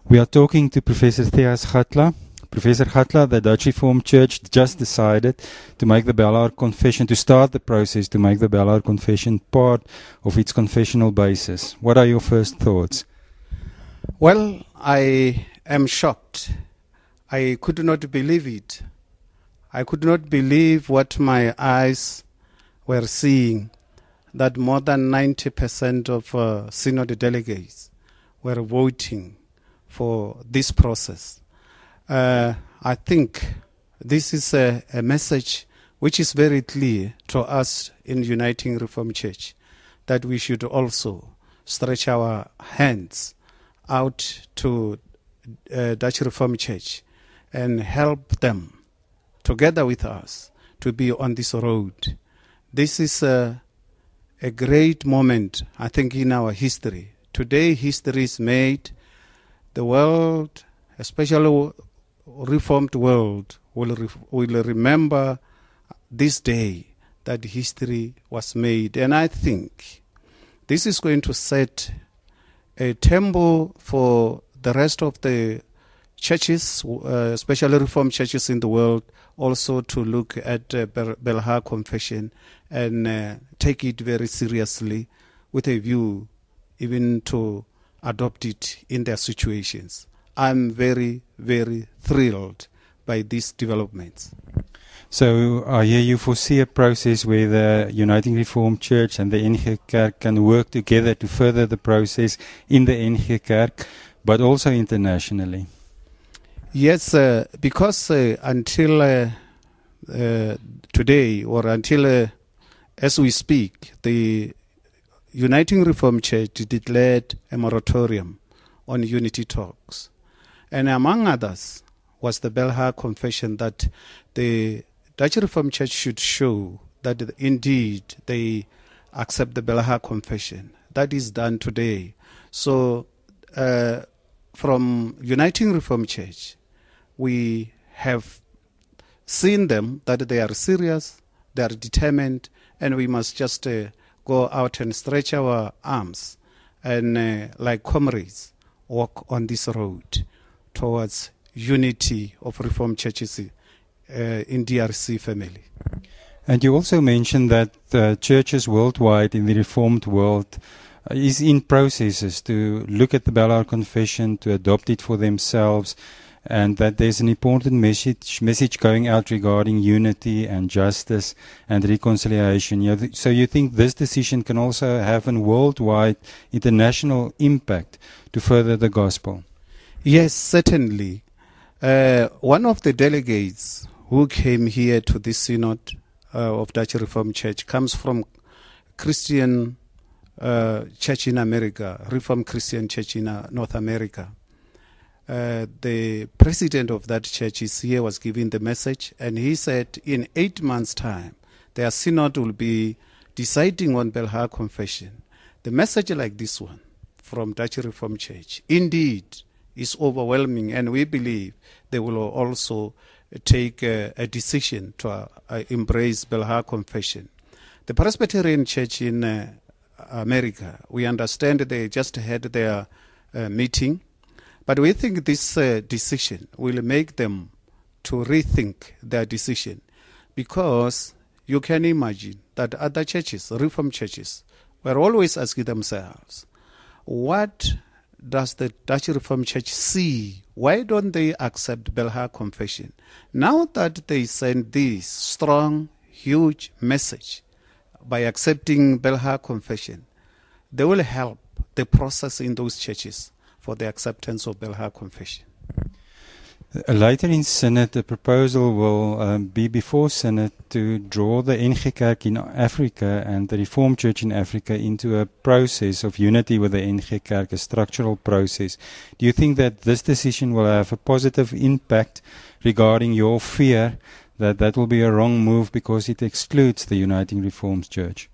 We are talking to Professor Thias Kghatla. Professor Kghatla, the Dutch Reformed Church just decided to make the Belhar Confession, to start the process to make the Belhar Confession part of its confessional basis. What are your first thoughts? Well, I am shocked. I could not believe it. I could not believe what my eyes were seeing, that more than 90% of synod delegates were voting for this process. I think this is a message which is very clear to us in Uniting Reformed Church, that we should also stretch our hands out to Dutch Reformed Church and help them together with us to be on this road. This is a great moment, I think, in our history. Today, history is made. The world, especially Reformed world, will remember this day that history was made. And I think this is going to set a tempo for the rest of the churches, especially Reformed churches in the world, also to look at Belhar Confession and take it very seriously with a view even to adopt it in their situations. I'm very, very thrilled by these developments. So I hear you foresee a process where the Uniting Reformed Church and the NG Kerk can work together to further the process in the NG Kerk, but also internationally. Yes, because until today, or until as we speak, the Uniting Reformed Church declared a moratorium on unity talks. And among others was the Belhar Confession, that the Dutch Reformed Church should show that indeed they accept the Belhar Confession. That is done today. So from Uniting Reformed Church, we have seen them that they are serious, they are determined, and we must just go out and stretch our arms and like comrades walk on this road towards unity of Reformed churches in DRC family. And you also mentioned that churches worldwide in the Reformed world is in processes to look at the Belhar Confession, to adopt it for themselves, and that there's an important message going out regarding unity and justice and reconciliation. So you think this decision can also have a worldwide, international impact to further the gospel? Yes, certainly. One of the delegates who came here to this synod of Dutch Reformed Church comes from Christian church in America, Reformed Christian Church in North America. The president of that church is here, was giving the message, and he said in 8 months' time, their synod will be deciding on Belhar Confession. The message like this one from Dutch Reformed Church indeed is overwhelming, and we believe they will also take a decision to embrace Belhar Confession. The Presbyterian Church in America, we understand they just had their meeting, but we think this decision will make them to rethink their decision, because you can imagine that other churches, Reformed churches, were always asking themselves, what does the Dutch Reformed Church see? Why don't they accept Belhar Confession? Now that they send this strong, huge message by accepting Belhar Confession, they will help the process in those churches for the acceptance of Belhar Confession. Later in Synod, a proposal will be before Synod to draw the NG Kerk in Africa and the Reformed Church in Africa into a process of unity with the NG Kerk, a structural process. Do you think that this decision will have a positive impact regarding your fear that that will be a wrong move because it excludes the Uniting Reformed Church?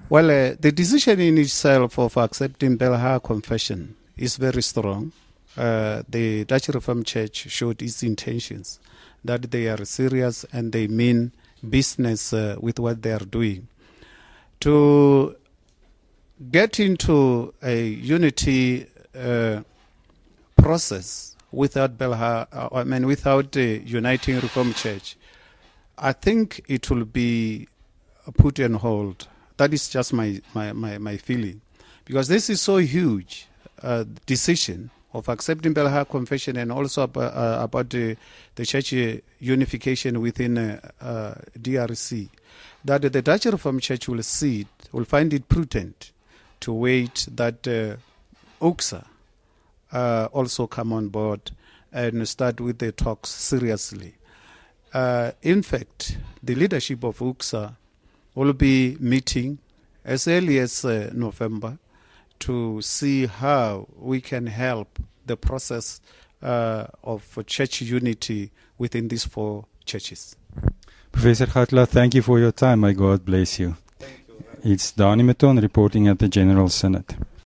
Well, the decision in itself of accepting Belhar Confession is very strong. The Dutch Reformed Church showed its intentions, that they are serious and they mean business with what they are doing. To get into a unity process without Belhar, without the Uniting Reformed Church, I think it will be put on hold. That is just my feeling. Because this is so huge decision of accepting Belhar Confession and also about the church unification within DRC, that the Dutch Reformed Church will find it prudent to wait that UXA also come on board and start with the talks seriously. In fact, the leadership of UXA will be meeting as early as November to see how we can help the process of church unity within these 4 churches. Professor Kghatla, thank you for your time. May God bless you. Thank you. It's Dani Maton reporting at the General Synod.